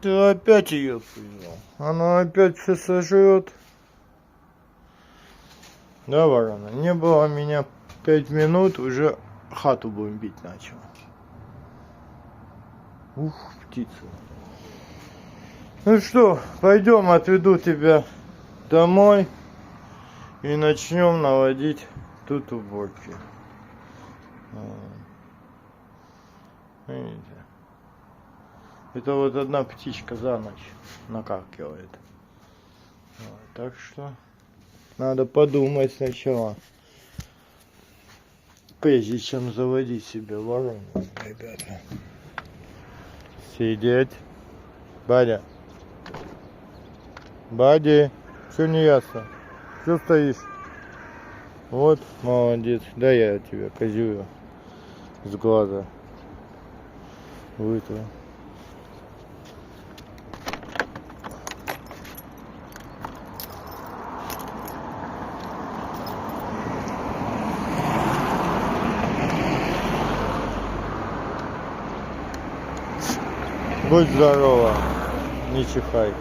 Ты опять ее привел. Она опять все сожрет. Да, ворона? Не было меня 5 минут, уже хату бомбить начал. Ух, птица. Ну что, пойдем, отведу тебя домой и начнем наводить тут уборки. Видите? Это вот одна птичка за ночь накаркивает. Вот, так что надо подумать сначала, прежде чем заводить себе ворону, ребята. Сидеть. Бадя. Бади. Все не ясно. Все стоишь? Вот, молодец. Да я тебя козюю с глаза вытру. Будь здорова, не чихай.